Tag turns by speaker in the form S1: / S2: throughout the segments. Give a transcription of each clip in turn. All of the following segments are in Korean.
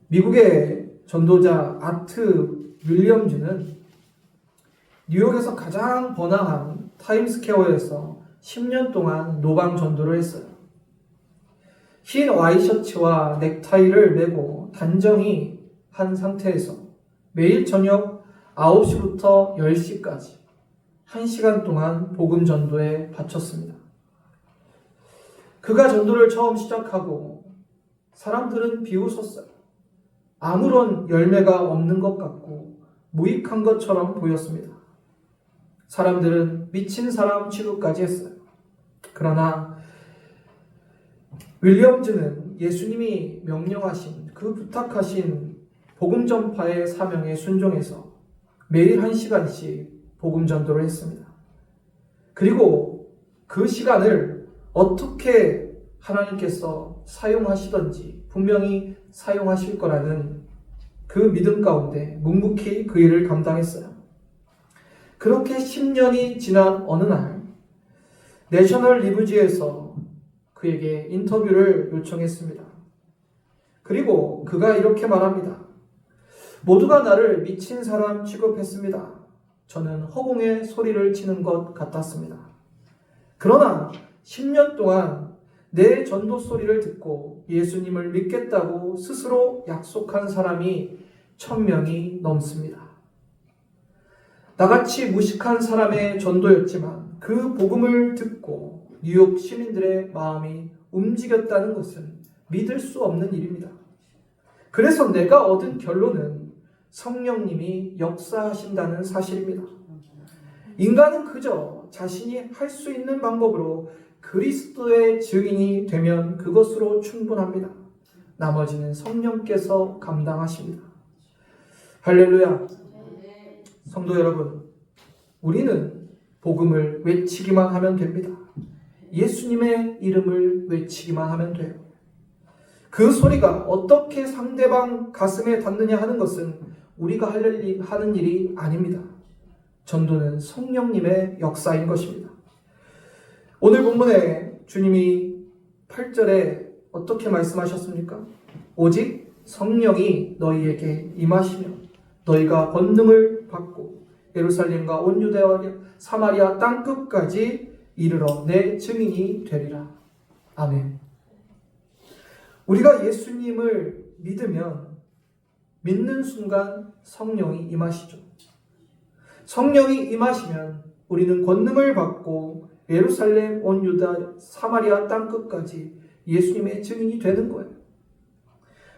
S1: 미국의 전도자 아트 윌리엄즈는 뉴욕에서 가장 번화한 타임스퀘어에서 10년 동안 노방 전도를 했어요. 흰 와이셔츠와 넥타이를 메고 단정히 한 상태에서 매일 저녁 9시부터 10시까지 1시간 동안 복음 전도에 바쳤습니다. 그가 전도를 처음 시작하고 사람들은 비웃었어요. 아무런 열매가 없는 것 같고 무익한 것처럼 보였습니다. 사람들은 미친 사람 취급까지 했어요. 그러나 윌리엄즈는 예수님이 명령하신 그 부탁하신 복음 전파의 사명에 순종해서 매일 1시간씩 복음 전도를 했습니다. 그리고 그 시간을 어떻게 하나님께서 사용하시던지 분명히 사용하실 거라는 그 믿음 가운데 묵묵히 그 일을 감당했어요. 그렇게 10년이 지난 어느 날 내셔널 리뷰지에서 그에게 인터뷰를 요청했습니다. 그리고 그가 이렇게 말합니다. 모두가 나를 미친 사람 취급했습니다. 저는 허공에 소리를 치는 것 같았습니다. 그러나 10년 동안 내 전도 소리를 듣고 예수님을 믿겠다고 스스로 약속한 사람이 1000명이 넘습니다. 나같이 무식한 사람의 전도였지만 그 복음을 듣고 뉴욕 시민들의 마음이 움직였다는 것은 믿을 수 없는 일입니다. 그래서 내가 얻은 결론은 성령님이 역사하신다는 사실입니다. 인간은 그저 자신이 할 수 있는 방법으로 그리스도의 증인이 되면 그것으로 충분합니다. 나머지는 성령께서 감당하십니다. 할렐루야. 성도 여러분, 우리는 복음을 외치기만 하면 됩니다. 예수님의 이름을 외치기만 하면 돼요. 그 소리가 어떻게 상대방 가슴에 닿느냐 하는 것은 우리가 하는 일이 아닙니다. 전도는 성령님의 역사인 것입니다. 오늘 본문에 주님이 8절에 어떻게 말씀하셨습니까? 오직 성령이 너희에게 임하시면 너희가 권능을 받고 예루살렘과 온 유대와 사마리아 땅끝까지 이르러 내 증인이 되리라. 아멘. 우리가 예수님을 믿으면 믿는 순간 성령이 임하시죠. 성령이 임하시면 우리는 권능을 받고 예루살렘, 온 유다, 사마리아 땅끝까지 예수님의 증인이 되는 거예요.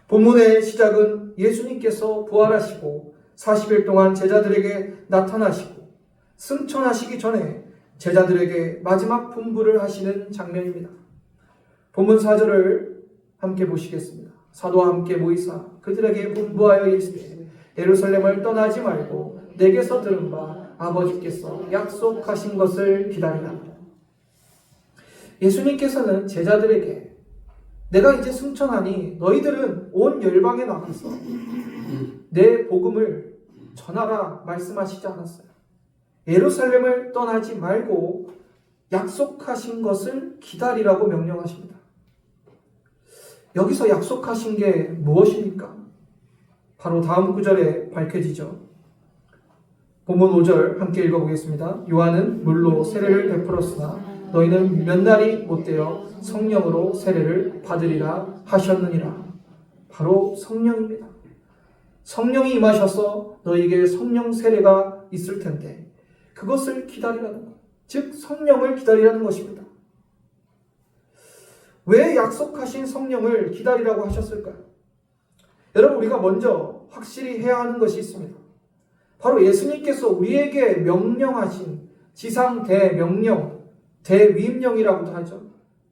S1: 본문의 시작은 예수님께서 부활하시고 40일 동안 제자들에게 나타나시고 승천하시기 전에 제자들에게 마지막 분부를 하시는 장면입니다. 본문 4절을 함께 보시겠습니다. 사도와 함께 모이사 그들에게 분부하여 이르시되 예루살렘을 떠나지 말고 내게서 들은 바 아버지께서 약속하신 것을 기다리라. 예수님께서는 제자들에게 내가 이제 승천하니 너희들은 온 열방에 나가서 내 복음을 전하라 말씀하시지 않았어요. 예루살렘을 떠나지 말고 약속하신 것을 기다리라고 명령하십니다. 여기서 약속하신 게 무엇입니까? 바로 다음 구절에 밝혀지죠. 본문 5절 함께 읽어보겠습니다. 요한은 물로 세례를 베풀었으나 너희는 몇 날이 못되어 성령으로 세례를 받으리라 하셨느니라. 바로 성령입니다. 성령이 임하셔서 너희에게 성령 세례가 있을 텐데 그것을 기다리라는 것, 즉 성령을 기다리라는 것입니다. 왜 약속하신 성령을 기다리라고 하셨을까요? 여러분, 우리가 먼저 확실히 해야 하는 것이 있습니다. 바로 예수님께서 우리에게 명령하신 지상 대명령, 대위임령이라고도 하죠.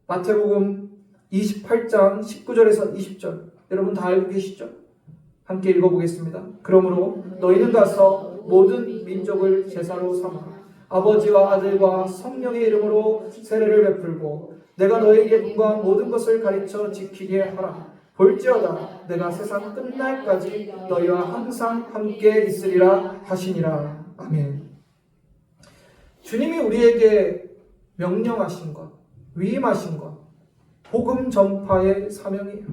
S1: 마태복음 28장 19절에서 20절 여러분 다 알고 계시죠? 함께 읽어보겠습니다. 그러므로 너희는 가서 모든 민족을 제사로 삼아 아버지와 아들과 성령의 이름으로 세례를 베풀고 내가 너희에게 분부한 모든 것을 가르쳐 지키게 하라. 볼지어다 내가 세상 끝날까지 너희와 항상 함께 있으리라 하시니라. 아멘. 주님이 우리에게 명령하신 것, 위임하신 것, 복음 전파의 사명이에요.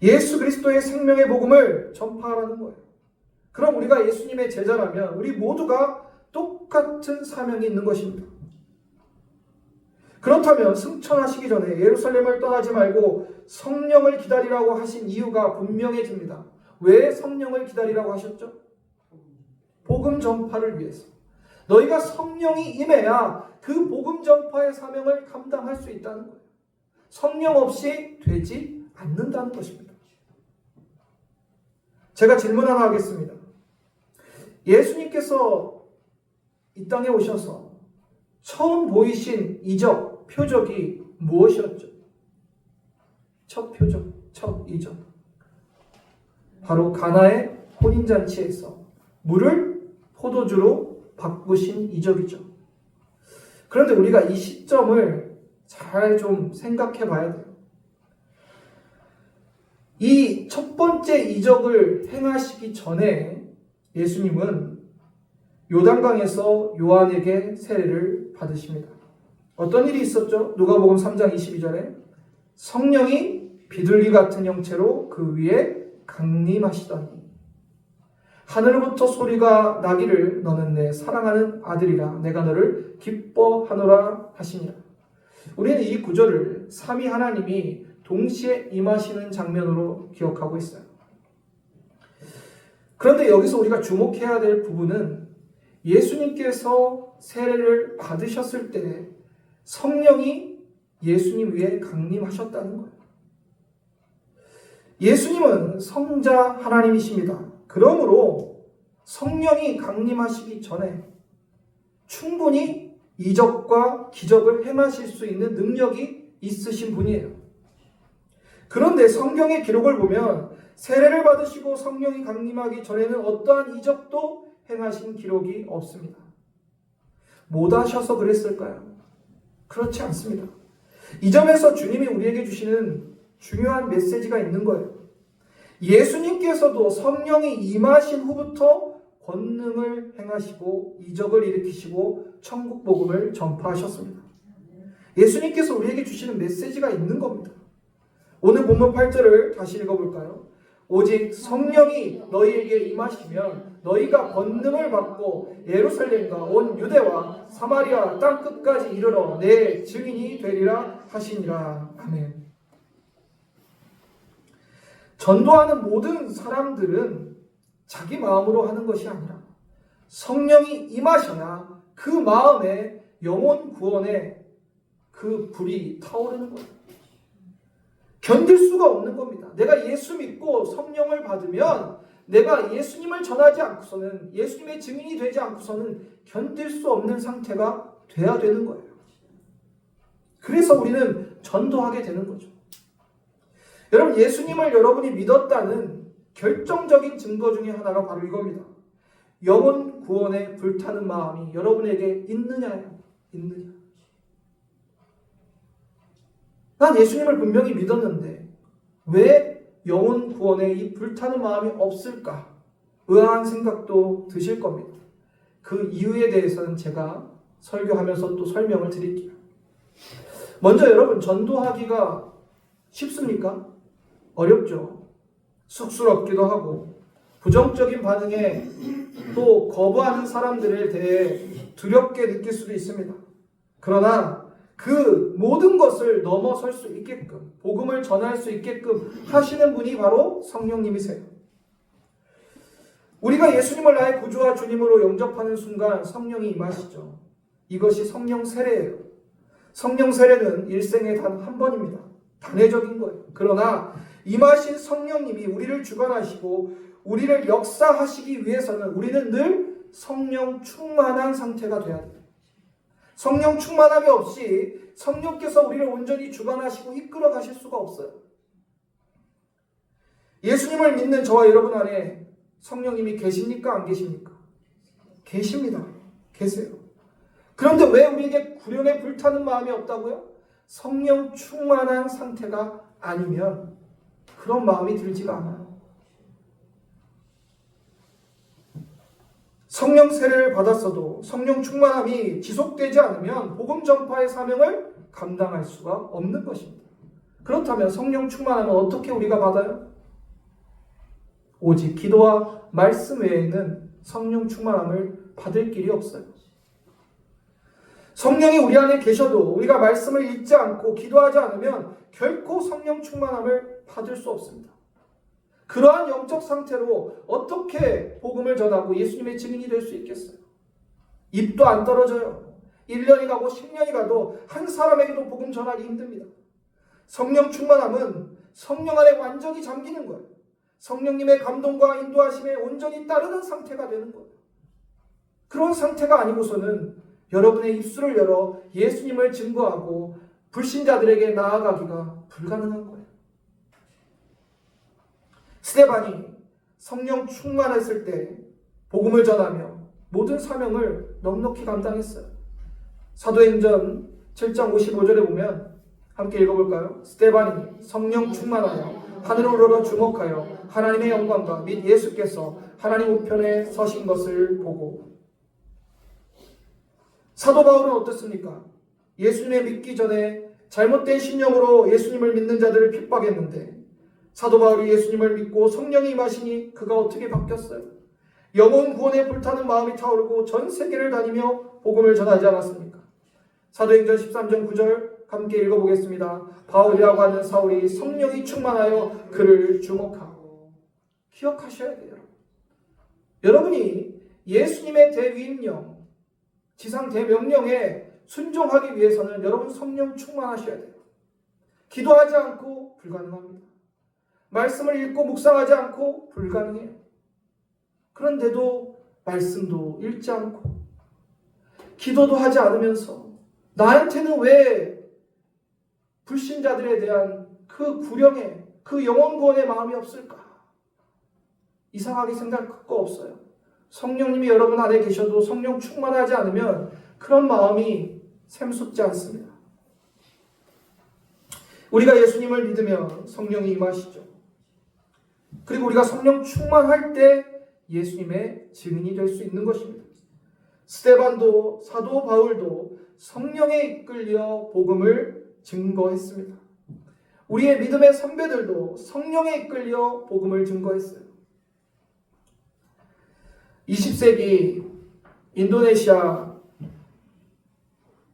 S1: 예수 그리스도의 생명의 복음을 전파하라는 거예요. 그럼 우리가 예수님의 제자라면 우리 모두가 똑같은 사명이 있는 것입니다. 그렇다면 승천하시기 전에 예루살렘을 떠나지 말고 성령을 기다리라고 하신 이유가 분명해집니다. 왜 성령을 기다리라고 하셨죠? 복음 전파를 위해서. 너희가 성령이 임해야 그 복음 전파의 사명을 감당할 수 있다는 거예요. 성령 없이 되지 않는다는 것입니다. 제가 질문 하나 하겠습니다. 예수님께서 이 땅에 오셔서 처음 보이신 이적, 표적이 무엇이었죠? 첫 표적, 첫 이적. 바로 가나의 혼인잔치에서 물을 포도주로 바꾸신 이적이죠. 그런데 우리가 이 시점을 잘 좀 생각해 봐야 돼요. 이 첫 번째 이적을 행하시기 전에 예수님은 요단강에서 요한에게 세례를 받으십니다. 어떤 일이 있었죠? 누가복음 3장 22절에 성령이 비둘기 같은 형체로 그 위에 강림하시더니 하늘로부터 소리가 나기를 너는 내 사랑하는 아들이라 내가 너를 기뻐하노라 하시니라. 우리는 이 구절을 삼위 하나님이 동시에 임하시는 장면으로 기억하고 있어요. 그런데 여기서 우리가 주목해야 될 부분은 예수님께서 세례를 받으셨을 때 성령이 예수님 위에 강림하셨다는 거예요. 예수님은 성자 하나님이십니다. 그러므로 성령이 강림하시기 전에 충분히 이적과 기적을 행하실 수 있는 능력이 있으신 분이에요. 그런데 성경의 기록을 보면 세례를 받으시고 성령이 강림하기 전에는 어떠한 이적도 행하신 기록이 없습니다. 못 하셔서 그랬을까요? 그렇지 않습니다. 이 점에서 주님이 우리에게 주시는 중요한 메시지가 있는 거예요. 예수님께서도 성령이 임하신 후부터 권능을 행하시고 이적을 일으키시고 천국 복음을 전파하셨습니다. 예수님께서 우리에게 주시는 메시지가 있는 겁니다. 오늘 본문 8절을 다시 읽어볼까요? 오직 성령이 너희에게 임하시면 너희가 권능을 받고 예루살렘과 온 유대와 사마리아 땅끝까지 이르러 내 증인이 되리라 하시니라. 아멘. 전도하는 모든 사람들은 자기 마음으로 하는 것이 아니라 성령이 임하셔야 그 마음에 영혼 구원의 그 불이 타오르는 거예요. 견딜 수가 없는 겁니다. 내가 예수 믿고 성령을 받으면 내가 예수님을 전하지 않고서는 예수님의 증인이 되지 않고서는 견딜 수 없는 상태가 돼야 되는 거예요. 그래서 우리는 전도하게 되는 거죠. 여러분, 예수님을 여러분이 믿었다는 결정적인 증거 중에 하나가 바로 이겁니다. 영혼 구원에 불타는 마음이 여러분에게 있느냐요? 있느냐? 난 예수님을 분명히 믿었는데 왜 영혼 구원에 이 불타는 마음이 없을까? 의아한 생각도 드실 겁니다. 그 이유에 대해서는 제가 설교하면서 또 설명을 드릴게요. 먼저 여러분, 전도하기가 쉽습니까? 어렵죠. 쑥스럽기도 하고 부정적인 반응에 또 거부하는 사람들에 대해 두렵게 느낄 수도 있습니다. 그러나 그 모든 것을 넘어설 수 있게끔 복음을 전할 수 있게끔 하시는 분이 바로 성령님이세요. 우리가 예수님을 나의 구주와 주님으로 영접하는 순간 성령이 임하시죠. 이것이 성령 세례예요. 성령 세례는 일생에 단 한 번입니다. 단회적인 거예요. 그러나 임하신 성령님이 우리를 주관하시고 우리를 역사하시기 위해서는 우리는 늘 성령 충만한 상태가 돼야 돼요. 성령 충만함이 없이 성령께서 우리를 온전히 주관하시고 이끌어 가실 수가 없어요. 예수님을 믿는 저와 여러분 안에 성령님이 계십니까? 안 계십니까? 계십니다. 계세요. 그런데 왜 우리에게 구령에 불타는 마음이 없다고요? 성령 충만한 상태가 아니면 그런 마음이 들지가 않아요. 성령 세례를 받았어도 성령 충만함이 지속되지 않으면 복음 전파의 사명을 감당할 수가 없는 것입니다. 그렇다면 성령 충만함은 어떻게 우리가 받아요? 오직 기도와 말씀 외에는 성령 충만함을 받을 길이 없어요. 성령이 우리 안에 계셔도 우리가 말씀을 읽지 않고 기도하지 않으면 결코 성령 충만함을 받을 수 없습니다. 그러한 영적 상태로 어떻게 복음을 전하고 예수님의 증인이 될 수 있겠어요? 입도 안 떨어져요. 1년이 가고 10년이 가도 한 사람에게도 복음 전하기 힘듭니다. 성령 충만함은 성령 안에 완전히 잠기는 거예요. 성령님의 감동과 인도하심에 온전히 따르는 상태가 되는 거예요. 그런 상태가 아니고서는 여러분의 입술을 열어 예수님을 증거하고 불신자들에게 나아가기가 불가능한 거예요. 스데반이 성령 충만했을 때 복음을 전하며 모든 사명을 넉넉히 감당했어요. 사도행전 7장 55절에 보면 함께 읽어볼까요? 스데반이 성령 충만하여 하늘을 우러러 주목하여 하나님의 영광과 및 예수께서 하나님 우편에 서신 것을 보고. 사도 바울은 어떻습니까? 예수님을 믿기 전에 잘못된 신념으로 예수님을 믿는 자들을 핍박했는데 사도 바울이 예수님을 믿고 성령이 임하시니 그가 어떻게 바뀌었어요? 영혼 구원에 불타는 마음이 타오르고 전 세계를 다니며 복음을 전하지 않았습니까? 사도행전 13장 9절 함께 읽어보겠습니다. 바울이라고 하는 사울이 성령이 충만하여 그를 주목하고. 기억하셔야 돼요. 여러분이 예수님의 대위임령, 지상 대명령에 순종하기 위해서는 여러분 성령 충만하셔야 돼요. 기도하지 않고 불가능합니다. 말씀을 읽고 묵상하지 않고 불가능해요. 그런데도 말씀도 읽지 않고 기도도 하지 않으면서 나한테는 왜 불신자들에 대한 그 구령에 그 영혼 구원의 마음이 없을까? 이상하게 생각할 거 없어요. 성령님이 여러분 안에 계셔도 성령 충만하지 않으면 그런 마음이 샘솟지 않습니다. 우리가 예수님을 믿으면 성령이 임하시죠. 그리고 우리가 성령 충만할 때 예수님의 증인이 될 수 있는 것입니다. 스데반도 사도 바울도 성령에 이끌려 복음을 증거했습니다. 우리의 믿음의 선배들도 성령에 이끌려 복음을 증거했어요. 20세기 인도네시아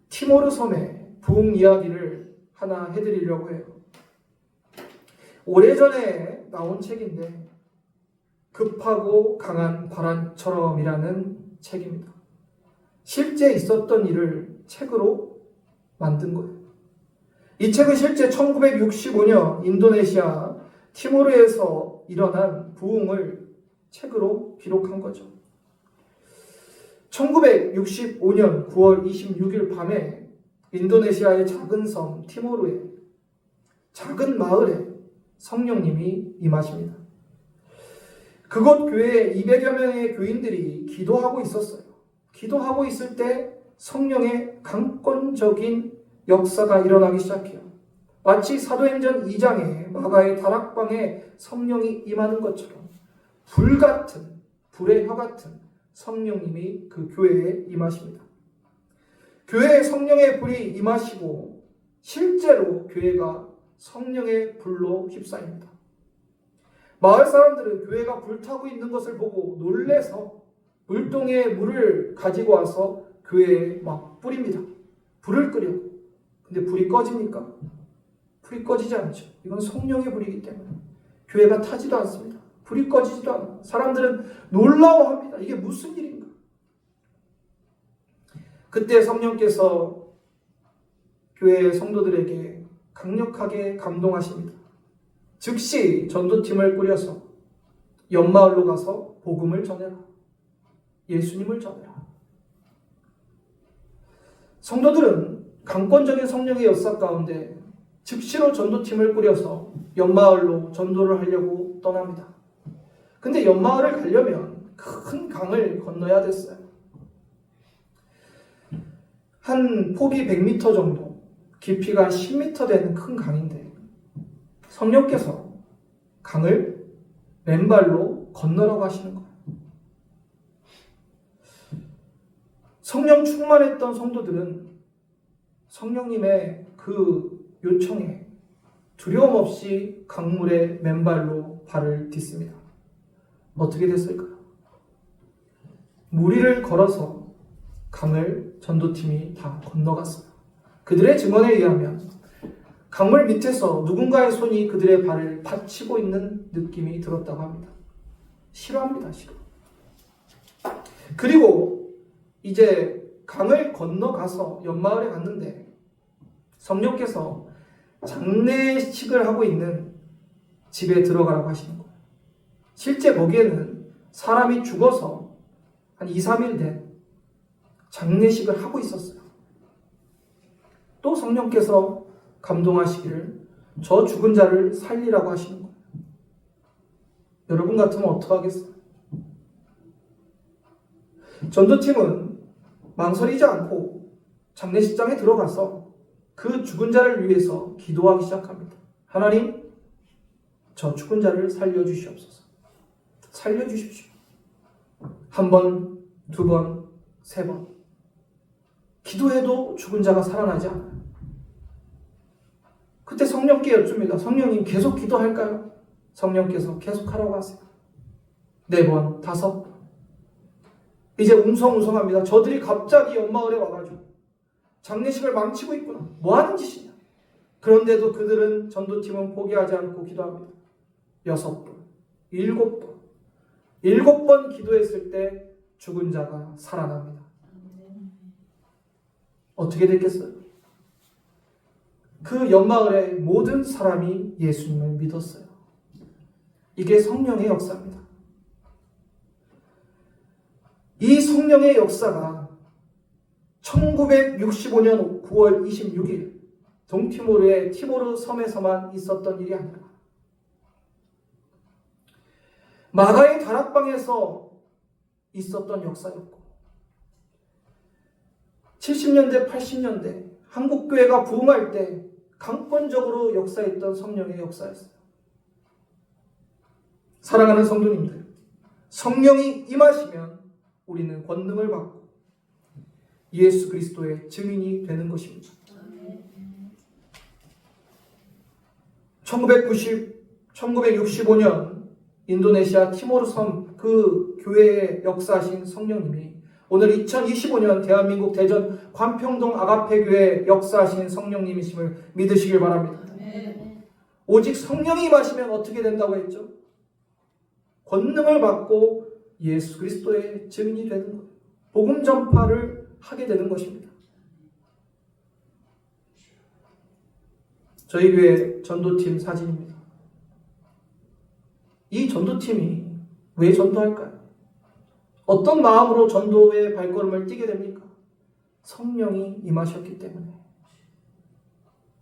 S1: 티모르 섬의 부흥 이야기를 하나 해드리려고 해요. 오래전에 나온 책인데 급하고 강한 바람처럼이라는 책입니다. 실제 있었던 일을 책으로 만든 거예요. 이 책은 실제 1965년 인도네시아 티모르에서 일어난 부흥을 책으로 기록한 거죠. 1965년 9월 26일 밤에 인도네시아의 작은 섬 티모르의 작은 마을에 성령님이 임하십니다. 그곳 교회에 200여 명의 교인들이 기도하고 있었어요. 기도하고 있을 때 성령의 강권적인 역사가 일어나기 시작해요. 마치 사도행전 2장에 마가의 다락방에 성령이 임하는 것처럼 불같은, 불의 혀 같은 성령님이 그 교회에 임하십니다. 교회에 성령의 불이 임하시고 실제로 교회가 성령의 불로 휩싸입니다. 마을 사람들은 교회가 불타고 있는 것을 보고 놀래서 물동에 물을 가지고 와서 교회에 막 뿌립니다. 불을 끄려고. 근데 불이 꺼집니까? 불이 꺼지지 않죠. 이건 성령의 불이기 때문에 교회가 타지도 않습니다. 불이 꺼지지도 않아요. 사람들은 놀라워합니다. 이게 무슨 일인가? 그때 성령께서 교회 성도들에게 강력하게 감동하십니다. 즉시 전도팀을 꾸려서 옆마을로 가서 복음을 전해라. 예수님을 전해라. 성도들은 강권적인 성령의 역사 가운데 즉시로 전도팀을 꾸려서 옆마을로 전도를 하려고 떠납니다. 근데 옆마을을 가려면 큰 강을 건너야 됐어요. 한 폭이 100m 정도, 깊이가 10m 되는 큰 강인데 성령께서 강을 맨발로 건너라고 하시는 거예요. 성령 충만했던 성도들은 성령님의 그 요청에 두려움 없이 강물에 맨발로 발을 딛습니다. 어떻게 됐을까요? 무리를 걸어서 강을 전도팀이 다 건너갔어요. 그들의 증언에 의하면 강물 밑에서 누군가의 손이 그들의 발을 받치고 있는 느낌이 들었다고 합니다. 싫어합니다, 싫어. 그리고 이제 강을 건너가서 옆마을에 갔는데 성령께서 장례식을 하고 있는 집에 들어가라고 하시는 거예요. 실제 거기에는 사람이 죽어서 한 2, 3일 된 장례식을 하고 있었어요. 또 성령께서 감동하시기를 저 죽은 자를 살리라고 하시는 거예요. 여러분 같으면 어떡하겠어요? 전도팀은 망설이지 않고 장례식장에 들어가서 그 죽은 자를 위해서 기도하기 시작합니다. 하나님, 저 죽은 자를 살려주시옵소서. 살려주십시오. 한 번, 두 번, 세 번. 기도해도 죽은 자가 살아나지 않아요. 그때 성령께 여쭙니다. 성령님 계속 기도할까요? 성령께서 계속하라고 하세요. 4번, 5번. 이제 웅성웅성합니다. 저들이 갑자기 옆마을에 와가지고 장례식을 망치고 있구나. 뭐하는 짓이냐. 그런데도 그들은 전도팀은 포기하지 않고 기도합니다. 6번, 7번. 7번 기도했을 때 죽은 자가 살아납니다. 어떻게 됐겠어요? 그 옆마을의 모든 사람이 예수님을 믿었어요. 이게 성령의 역사입니다. 이 성령의 역사가 1965년 9월 26일 동티모르의 티모르 섬에서만 있었던 일이 아니라 마가의 다락방에서 있었던 역사였고 70년대, 80년대 한국교회가 부흥할 때 강권적으로 역사했던 성령의 역사였어요. 사랑하는 성도님들, 성령이 임하시면 우리는 권능을 받고 예수 그리스도의 증인이 되는 것입니다. 1965년 인도네시아 티모르 섬 그 교회에 역사하신 성령님이 오늘 2025년 대한민국 대전 관평동 아가페 교회에 역사하신 성령님이심을 믿으시길 바랍니다. 오직 성령이 임하시면 어떻게 된다고 했죠? 권능을 받고 예수 그리스도의 증인이 되는 거예요. 복음 전파를 하게 되는 것입니다. 저희 교회 전도팀 사진입니다. 이 전도팀이 왜 전도할까요? 어떤 마음으로 전도의 발걸음을 뛰게 됩니까? 성령이 임하셨기 때문에.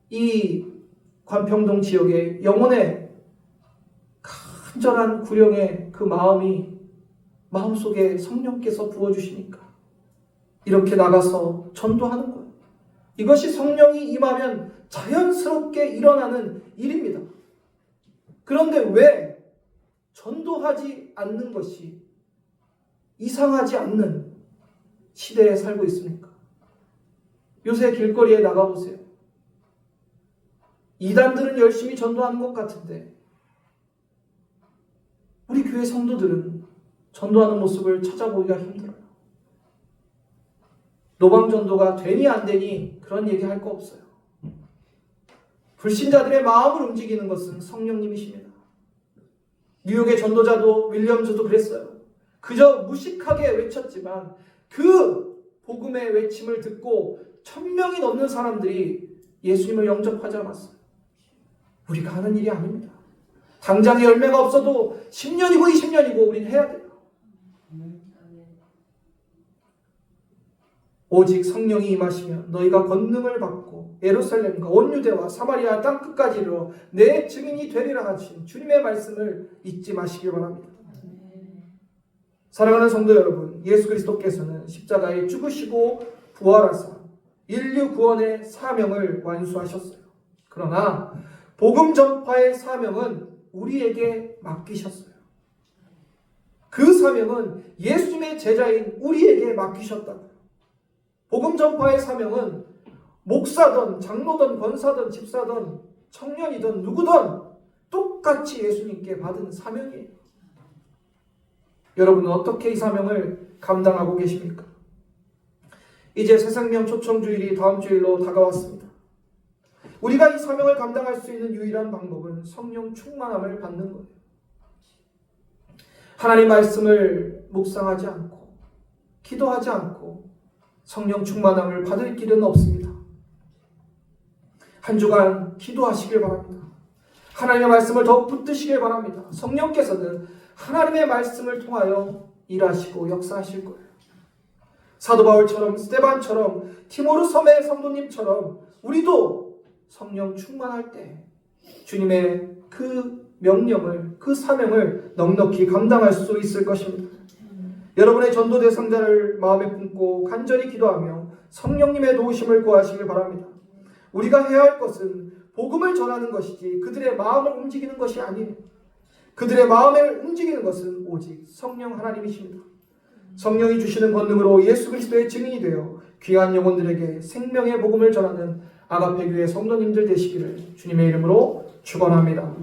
S1: 이 관평동 지역의 영혼의 간절한 구령의 그 마음속에 성령께서 부어주시니까 이렇게 나가서 전도하는 거예요. 이것이 성령이 임하면 자연스럽게 일어나는 일입니다. 그런데 왜 전도하지 않는 것이 이상하지 않는 시대에 살고 있습니까? 요새 길거리에 나가보세요. 이단들은 열심히 전도하는 것 같은데 우리 교회 성도들은 전도하는 모습을 찾아보기가 힘들어요. 노방전도가 되니 안 되니 그런 얘기 할 거 없어요. 불신자들의 마음을 움직이는 것은 성령님이십니다. 뉴욕의 전도자도 윌리엄즈도 그랬어요. 그저 무식하게 외쳤지만 그 복음의 외침을 듣고 1000명이 넘는 사람들이 예수님을 영접하지 않았어요. 우리가 하는 일이 아닙니다. 당장의 열매가 없어도 10년이고 20년이고 우리는 해야 돼요. 오직 성령이 임하시면 너희가 권능을 받고 예루살렘과 온 유대와 사마리아 땅끝까지 이르러 내 증인이 되리라 하신 주님의 말씀을 잊지 마시길 바랍니다. 사랑하는 성도 여러분, 예수 그리스도께서는 십자가에 죽으시고 부활하사 인류 구원의 사명을 완수하셨어요. 그러나 복음 전파의 사명은 우리에게 맡기셨어요. 그 사명은 예수님의 제자인 우리에게 맡기셨다고요. 복음 전파의 사명은 목사든 장로든 권사든 집사든 청년이든 누구든 똑같이 예수님께 받은 사명이에요. 여러분은 어떻게 이 사명을 감당하고 계십니까? 이제 새생명 초청주일이 다음 주일로 다가왔습니다. 우리가 이 사명을 감당할 수 있는 유일한 방법은 성령 충만함을 받는 거예요. 하나님 말씀을 묵상하지 않고 기도하지 않고 성령 충만함을 받을 길은 없습니다. 한 주간 기도하시길 바랍니다. 하나님의 말씀을 더욱 붙드시길 바랍니다. 성령께서는 하나님의 말씀을 통하여 일하시고 역사하실 거예요. 사도 바울처럼, 스데반처럼, 티모르 섬의 성도님처럼 우리도 성령 충만할 때 주님의 그 명령을, 그 사명을 넉넉히 감당할 수 있을 것입니다. 여러분의 전도 대상자를 마음에 품고 간절히 기도하며 성령님의 도우심을 구하시길 바랍니다. 우리가 해야 할 것은 복음을 전하는 것이지 그들의 마음을 움직이는 것이 아니에요. 그들의 마음을 움직이는 것은 오직 성령 하나님이십니다. 성령이 주시는 권능으로 예수 그리스도의 증인이 되어 귀한 영혼들에게 생명의 복음을 전하는 아가페 교회 성도님들 되시기를 주님의 이름으로 축원합니다.